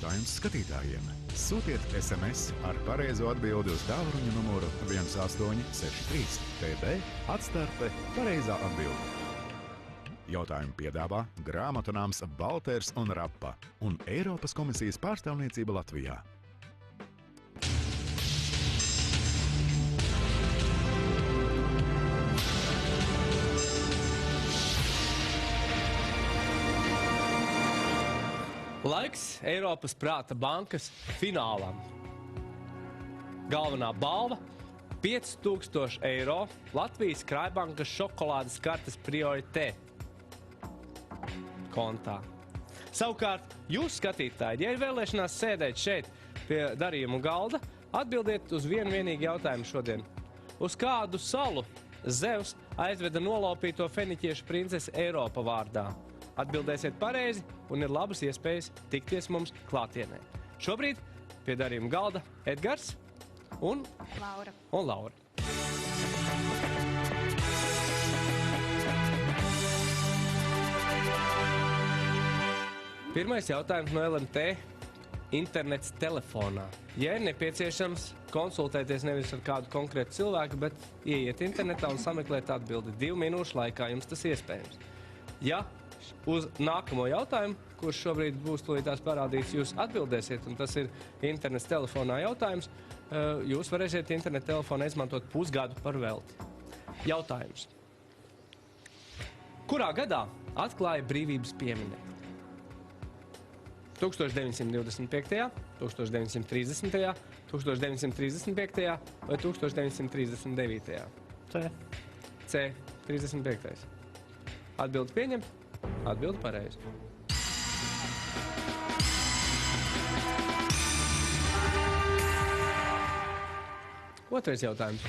jautājums skatītājiem. Sūtiet SMS ar pareizo atbildi uz tālruņa numuru 1863 TB atstarte pareizā atbilde. Jautājumu piedāvā grāmatunāms Balters un Rapa un Eiropas komisijas pārstāvniecība Latvijā. Laiks Eiropas prāta bankas finālam. Galvenā balva – 5000 eiro Latvijas Krājbankas šokolādes kartes Priorité kontā. Savukārt, jūs skatītāji, ja ir vēlēšanās sēdēt šeit pie darījumu galda, atbildiet uz vienu vienīgu jautājumu šodien. Uz kādu salu Zevs aizveda nolaupīto feniķiešu princesi Eiropa vārdā? Atbildēsiet pareizi un ir labas iespējas tikties mums klātienē. Šobrīd pie darījuma galda Edgars un Laura. Pirmais jautājums no LMT – internets telefonā. Ja ir nepieciešams konsultēties nevis ar kādu konkrētu cilvēku, bet ieiet internetā un sameklēt atbildi 2 minūšu laikā, jums tas iespējams. Ja uz nākamo jautājumu, kurš šobrīd būs tūlītās parādīts, jūs atbildēsiet, un tas ir internets telefonā jautājums, jūs varēsiet internetu telefonu izmantot pusgadu par velti. Jautājums. Kurā gadā atklāja brīvības pieminekli? 1925., 1930., 1935. vai 1939. C. 35. Atbildi pieņemt? Atbildi pareizi. Otrais jautājums.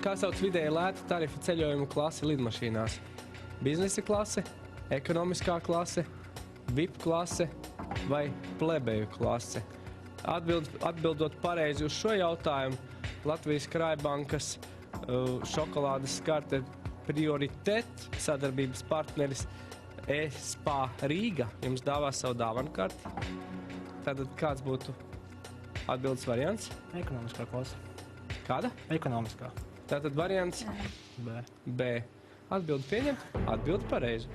Kā sauc vidēji lēta tarifa ceļojumu klasi lidmašīnās? Biznesa klase, ekonomiskā klase, VIP klase vai plebeju klase? Atbildot pareizi uz šo jautājumu, Latvijas Krājbankas šokolādes karte Priorité sadarbības partneris e-Spa Rīga jums dāvā savu dāvanu karti. Tātad kāds būtu atbildes variants? Ekonomiskā klase. Kāda? Ekonomiskā. Tātad variants B. B. Atbildi pieņemt? Atbildi pareizi.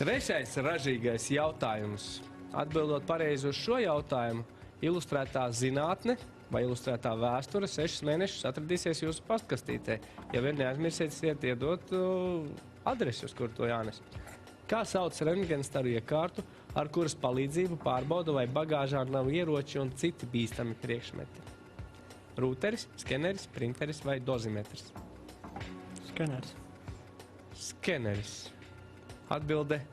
Trešais ražīgais jautājums. Atbildot pareizi uz šo jautājumu, ilustrētā zinātne vai ilustrētā vēsture 6 mēnešus atradīsies jūsu pastkastītē. Ja vēl neaizmirsiet iedot adresi, uz kuru to jānes. Kā sauc rentgenstaru iekārtu, ar kuras palīdzību pārbauda, vai bagāžā nav ieroči un citi bīstami priekšmeti? Rūteris, skeneris, printeris vai dozimetrs? Skeneris. Skeneris. Atbilde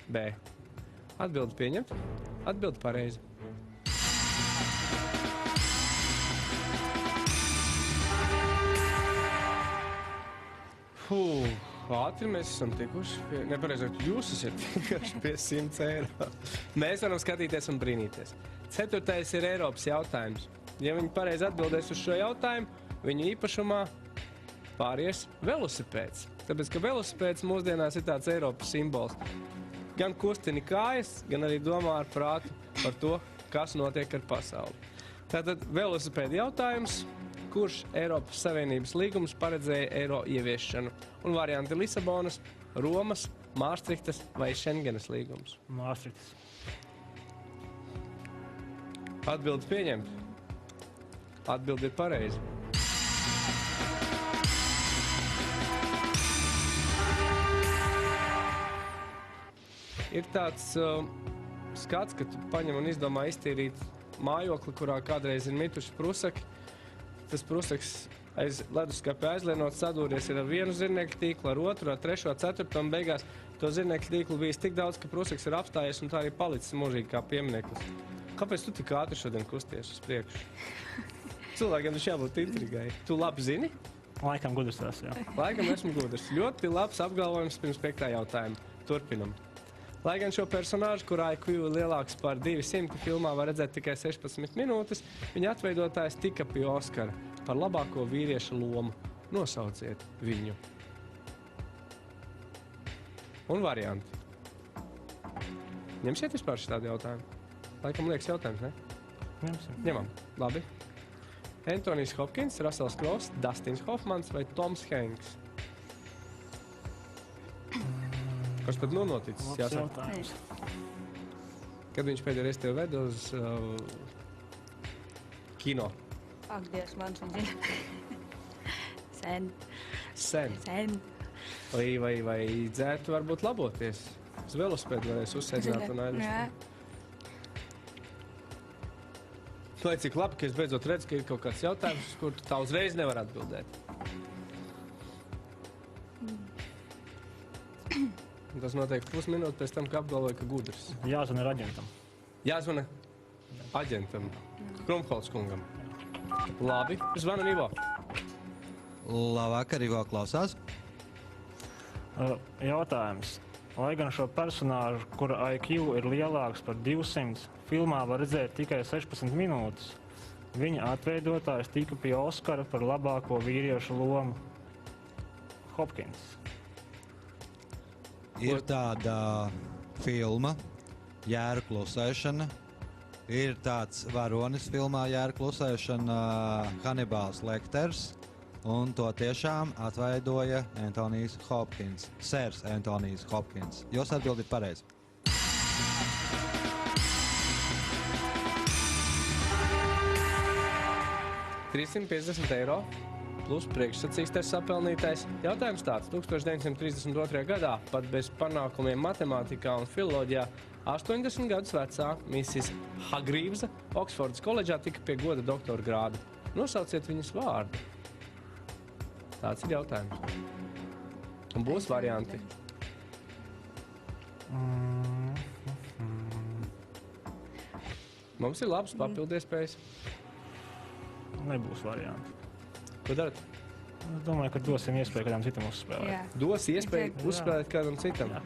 B. Atbildi pieņemt? Atbildi pareizi. Ātri mēs esam tikuši pie, nepareizāk, jūs esat tikuši pie 100 eiro. Mēs varam skatīties un brīnīties. 4. ir Eiropas jautājums. Ja viņi pareizi atbildēs uz šo jautājumu, viņu īpašumā pāries velosipēds. Tāpēc, ka velosipēds mūsdienās ir tāds Eiropas simbols. Gan kustini kājas, gan arī domā ar prātu par to, kas notiek ar pasauli. Tātad velosipēda jautājums. Kurš Eiropas Savienības līgums paredzēja eiro ieviešanu? Un varianti Lisabonas, Romas, Māstrihtas vai Šengenas līgums? Māstrihtas. Atbildi pieņemt? Atbildi ir pareizi. Ir tāds skats, ka tu paņem un izdomā iztīrīt mājokli, kurā kādreiz ir mituši prusaki. Tas prusaks aiz leduskapī aizlienot sadūries ir ar vienu zirnekļu tīklu, ar otru, ar trešo, ceturto un beigās to zirnekļu tīklu bijis tik daudz, ka prusaks ir apstājies un tā arī palicis mūžīgi kā piemineklis. Kāpēc tu tik ātri šodien kusties uz priekšu? Cilvēkiem taču jābūt intrigai. Tu labi zini? Laikam gudrs tās, jā. Laikam esmu gudrs. Ļoti labs apgalvojums pirms 5. jautājuma. Turpinam. Lai gan šo personāžu, kurā IQ ir lielāks par 200, filmā var redzēt tikai 16 minūtes, viņa atveidotājs tika pie Oskara par labāko vīrieša lomu. Nosauciet viņu. Un varianti. Ņemsiet vispār šitādu jautājumu? Laikam liekas jautājums, ne? Ņemsim. Ņemam. Labi. Antonijs Hopkins, Russells Crowe, Dustins Hoffmans vai Toms Hanks? Kas tad noticis? Labs jautājums. Kad viņš pēdējo reizi tevi veda uz kino? Ak, Dievs, mans un zina. Sen. Sen. Vai dzērtu varbūt laboties? Uz velosipēdu varēs uzsēdzināt un aizvest. Jā. Lai cik labi, ka es beidzot redzu, ka ir kaut kāds jautājums, uz kur tu tā uzreiz nevar atbildēt. Un tas notiek pusminūte pēc tam, ka apgalvoja, ka gudrs. Jāzvana ir aģentam. Jāzvana aģentam, Krumholz kungam. Labi, zvanam Ivo. Labvakar, Ivo klausās. Jautājums. Lai gan šo personāžu, kura IQ ir lielāks par 200, filmā var redzēt tikai 16 minūtes, viņa atveidotājs tika pie Oskara par labāko vīriešu lomu. Hopkins. Ir tāda filma, Jēra klusēšana. Ir tāds varonis filmā Jēra klusēšana, Hannibals Lekters. Un to tiešām atveidoja Antonijs Hopkins. Sērs Antonijs Hopkins. Jūs atbildi pareizi. €350 plus priekšsacīstais sapelnītais. Jautājums tāds. 1932. gadā, pat bez panākumiem matemātikā un filoloģijā, 80 gadus vecā Mrs. Hagrīvza Oksfordas koledžā tika pie goda doktora grāda. Nosauciet viņas vārdu. Tāds ir jautājums. Un būs varianti. Mums ir labs papildiespējas. Nebūs varianti. Ko darat? Es domāju, ka dosim iespēju kādam citam uzspēlēt. Jā. Dos iespēju Exactly. uzspēlēt kādam citam. Jā.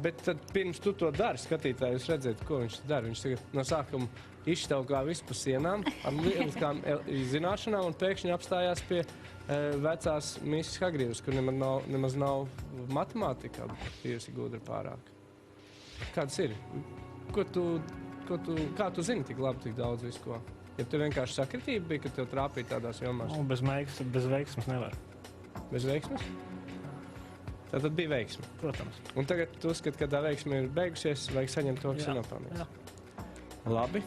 Bet tad pirms tu to dari, skatītāji, jūs redzēt, ko viņš dara. Viņš tagad no sākuma izštaukā visu pa sienām ar lieliskām zināšanām un pēkšņi apstājās pie vecās Mrs. Hagrīvas, kur nemaz nav matemātikā bijusi gudra pārāk. Kāds ir? Kā tu zini tik labi, tik daudz visu ko? Ja tu vienkārši sakritība bija, ka tev trāpīja tādās jomās? Nu, bez veiksmes nevar. Bez veiksmes? Tad bija veiksme. Protams. Un tagad tu uzskati, ka tā veiksme ir beigusies, vajag saņemt to, kas ir nopelnīts. Jā. Labi.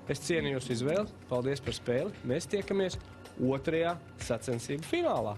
Es cienu jūsu izvēli. Paldies par spēli. Mēs tiekamies 2. sacensību finālā.